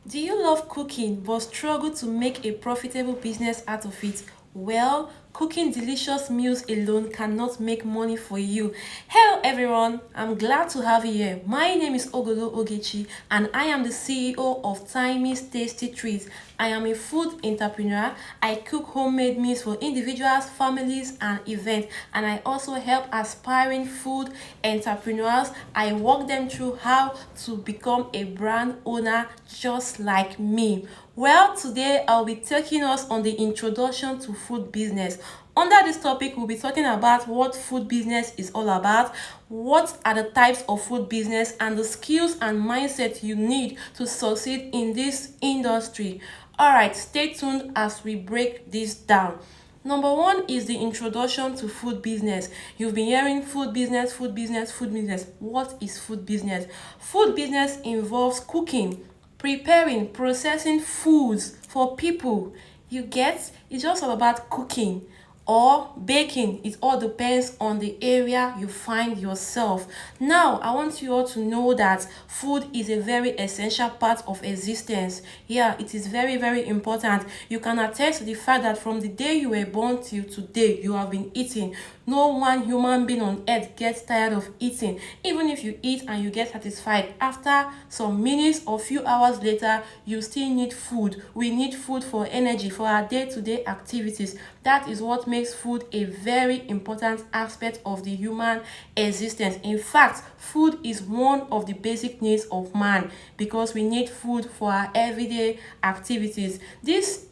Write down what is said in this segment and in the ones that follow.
Do you love cooking but struggle to make a profitable business out of it? Well, cooking delicious meals alone cannot make money for you. Hello everyone, I'm glad to have you here. My name is Ogolo Ogechi and I am the CEO of Timmy's Tasty Treats. I am a food entrepreneur. I cook homemade meals for individuals, families, and events, and I also help aspiring food entrepreneurs. I walk them through how to become a brand owner just like me. Well, today I'll be taking us on the introduction to food business. Under this topic, we'll be talking about what food business is all about, what are the types of food business, and the skills and mindset you need to succeed in this industry. Alright, stay tuned as we break this down. Number one is the introduction to food business. You've been hearing food business, food business, food business. What is food business? Food business involves cooking, preparing, processing foods for people. You get? It's just all about cooking or baking. It all depends on the area you find yourself. Now I want you all to know that food is a very essential part of existence. Yeah, it is very very important. You can attest to the fact that from the day you were born till today you have been eating. No one human being on earth gets tired of eating. Even if you eat and you get satisfied, after some minutes or few hours later you still need food. We need food for energy, for our day-to-day activities. That is what makes food a very important aspect of the human existence. In fact, food is one of the basic needs of man because we need food for our everyday activities. This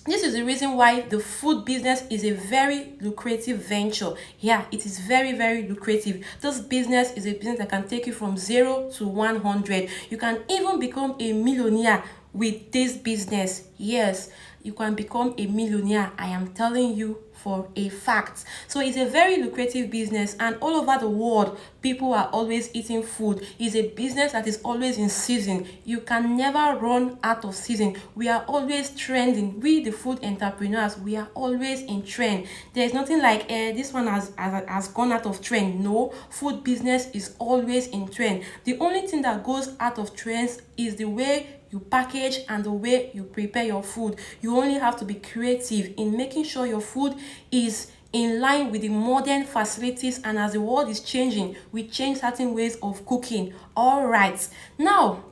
is the reason why the food business is a very lucrative venture. Yeah, it is very very lucrative. This business is a business that can take you from 0 to 100. You can even become a millionaire with this business. Yes, you can become a millionaire. I am telling you for a fact. So it's a very lucrative business, and all over the world people are always eating food. It's a business that is always in season. You can never run out of season. We are always trending. We the food entrepreneurs, we are always in trend. There's nothing like this one has gone out of trend. No, food business is always in trend. The only thing that goes out of trends is the way you package and the way you prepare your food. You only have to be creative in making sure your food is in line with the modern facilities, and as the world is changing, we change certain ways of cooking. All right, now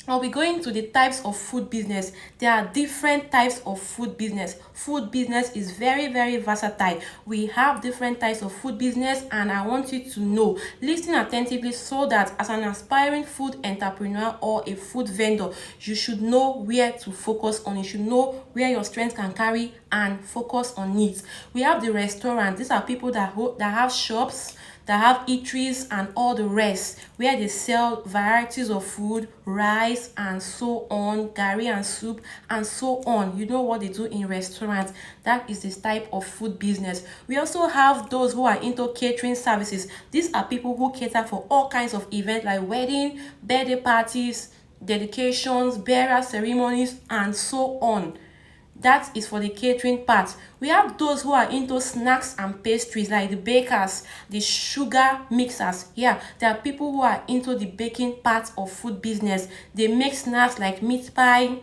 I'll be going to the types of food business. There are different types of food business. Food business is very, very versatile. We have different types of food business, and I want you to know, listen attentively so that as an aspiring food entrepreneur or a food vendor, you should know where to focus on. You should know where your strength can carry and focus on it. We have the restaurant. These are people that have shops, that have eateries and all the rest, where they sell varieties of food, rice and so on, gari and soup and so on. You know what they do in restaurants. That is this type of food business. We also have those who are into catering services. These are people who cater for all kinds of events like wedding, birthday parties, dedications, burial ceremonies and so on. That is for the catering part. We have those who are into snacks and pastries like the bakers, the sugar mixers. Yeah, there are people who are into the baking part of food business. They make snacks like meat pie,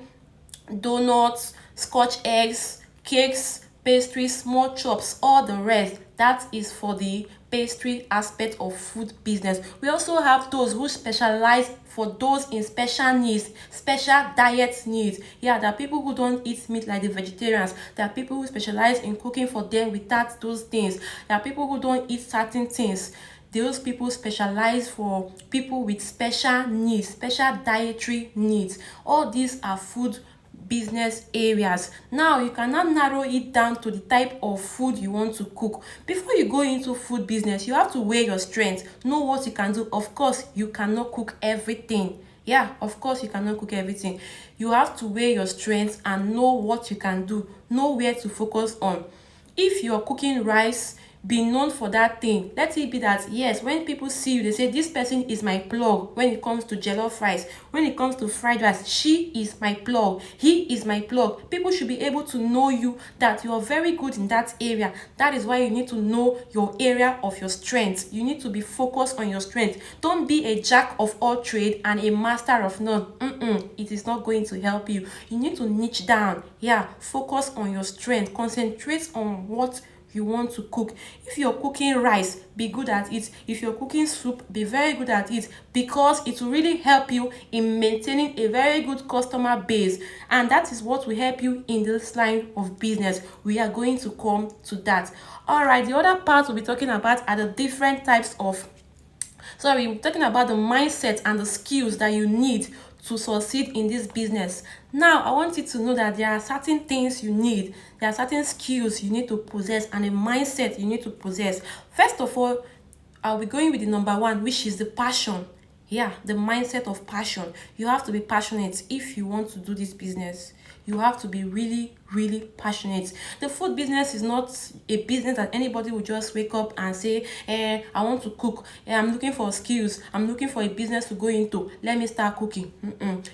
donuts, scotch eggs, cakes, pastries, small chops, all the rest. That is for the pastry aspect of food business. We also have those who specialize for those in special needs, special diet needs. Yeah, there are people who don't eat meat like the vegetarians. There are people who specialize in cooking for them without those things. There are people who don't eat certain things. Those people specialize for people with special needs, special dietary needs. All these are food business areas. Now you can now narrow it down to the type of food you want to cook. Before you go into food business, you have to weigh your strength, know what you can do. Of course you cannot cook everything. Yeah, of course you cannot cook everything. You have to weigh your strengths and know what you can do, know where to focus on. If you're cooking rice, be known for that thing. Let it be that, yes, when people see you, they say this person is my plug. When it comes to jollof rice, when it comes to fried rice, she is my plug, he is my plug. People should be able to know you, that you are very good in that area. That is why you need to know your area of your strength. You need to be focused on your strength. Don't be a jack of all trade and a master of none. It is not going to help you. You need to niche down. Yeah, focus on your strength. Concentrate on what you want to cook. If you're cooking rice, be good at it. If you're cooking soup, be very good at it, because it will really help you in maintaining a very good customer base, and that is what will help you in this line of business. We are going to come to that. All right, the other part we'll be talking about are the different types of, sorry, we're talking about the mindset and the skills that you need to succeed in this business. Now, I want you to know that there are certain things you need, there are certain skills you need to possess, and a mindset you need to possess. First of all, I'll be going with the number one, which is the passion. Yeah, the mindset of passion. You have to be passionate if you want to do this business. You have to be really, really passionate. The food business is not a business that anybody will just wake up and say, I want to cook. I'm looking for skills. I'm looking for a business to go into. Let me start cooking.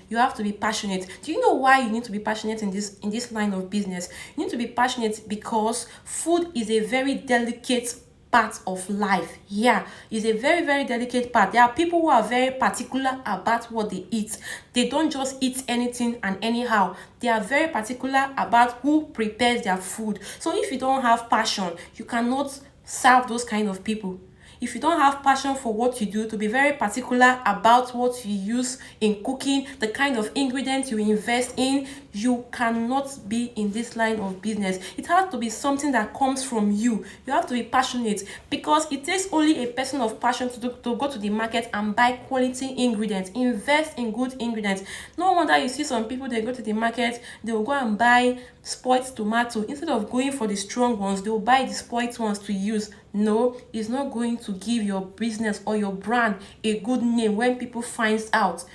You have to be passionate. Do you know why you need to be passionate in this line of business? You need to be passionate because food is a very delicate part of life. Yeah, it's a very, very delicate part. There are people who are very particular about what they eat. They don't just eat anything and anyhow. They are very particular about who prepares their food. So if you don't have passion, you cannot serve those kind of people. If you don't have passion for what you do, to be very particular about what you use in cooking, the kind of ingredients you invest in, you cannot be in this line of business. It has to be something that comes from you. You have to be passionate, because it takes only a person of passion to go to the market and buy quality ingredients, invest in good ingredients. No wonder you see some people, they go to the market, they will go and buy spoiled tomato. Instead of going for the strong ones, they will buy the spoiled ones to use. No, it's not going to give your business or your brand a good name when people finds out.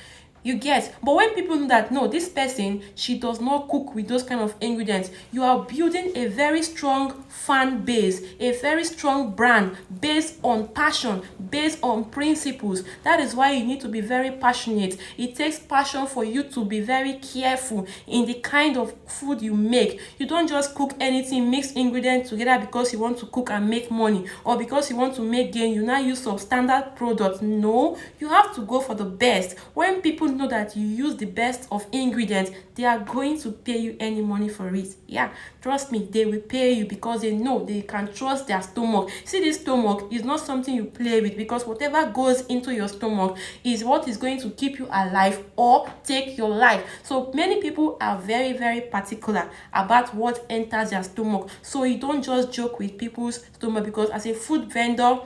You get, but when people know that no, this person, she does not cook with those kind of ingredients, you are building a very strong fan base, a very strong brand based on passion, based on principles. That is why you need to be very passionate. It takes passion for you to be very careful in the kind of food you make. You don't just cook anything, mix ingredients together because you want to cook and make money, or because you want to make gain, you now use substandard products. No, you have to go for the best. When people know that you use the best of ingredients, they are going to pay you any money for it. Yeah, trust me, they will pay you because they know they can trust their stomach. See, this stomach is not something you play with, because whatever goes into your stomach is what is going to keep you alive or take your life. So many people are very, very particular about what enters their stomach. So you don't just joke with people's stomach, because as a food vendor,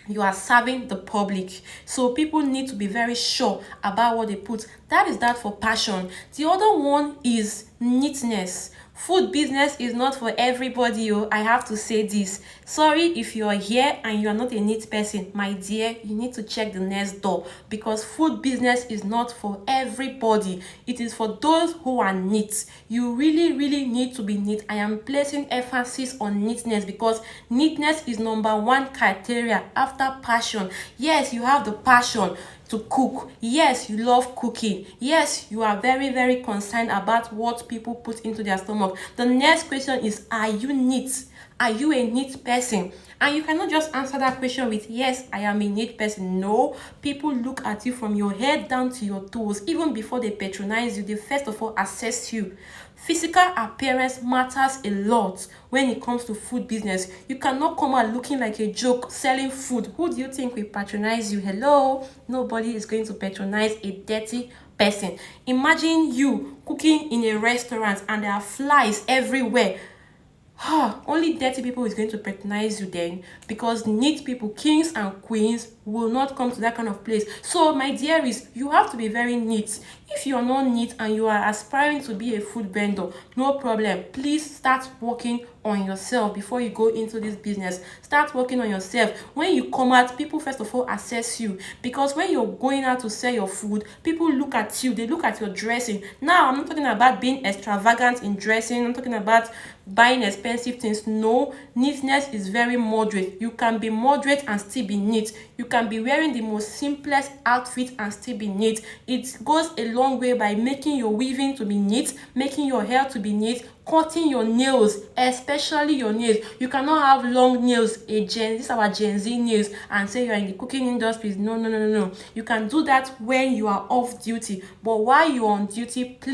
you are serving the public, so people need to be very sure about what they put. That is that for passion. The other one is neatness. Food business is not for everybody. I have to say this. Sorry if you are here and you are not a neat person, my dear, you need to check the next door, because food business is not for everybody. It is for those who are neat. You really, really need to be neat. I am placing emphasis on neatness, because neatness is number one criteria after passion. Yes, you have the passion to cook. Yes, you love cooking. Yes, you are very, very concerned about what people put into their stomach. The next question is, are you neat? Are you a neat person? And you cannot just answer that question with, yes, I am a neat person. No, people look at you from your head down to your toes. Even before they patronize you, they first of all assess you. Physical appearance matters a lot when it comes to food business. You cannot come out looking like a joke selling food. Who do you think will patronize you? Hello? Nobody is going to patronize a dirty person. Imagine you cooking in a restaurant and there are flies everywhere. Only dirty people is going to patronize you then, because neat people, kings and queens, will not come to that kind of place. So my dear, is you have to be very neat. If you are not neat and you are aspiring to be a food vendor, no problem, please start working on yourself before you go into this business. Start working on yourself. When you come out, people first of all assess you, because when you're going out to sell your food, people look at you, they look at your dressing. Now, I'm not talking about being extravagant in dressing, I'm talking about buying expensive things. No, neatness is very moderate. You can be moderate and still be neat. You can be wearing the most simplest outfit and still be neat. It goes a long way by making your weaving to be neat, making your hair to be neat, cutting your nails, especially your nails. You cannot have long nails, this is our Gen Z nails, and say you're in the cooking industry. No. You can do that when you are off duty, but while you're on duty, please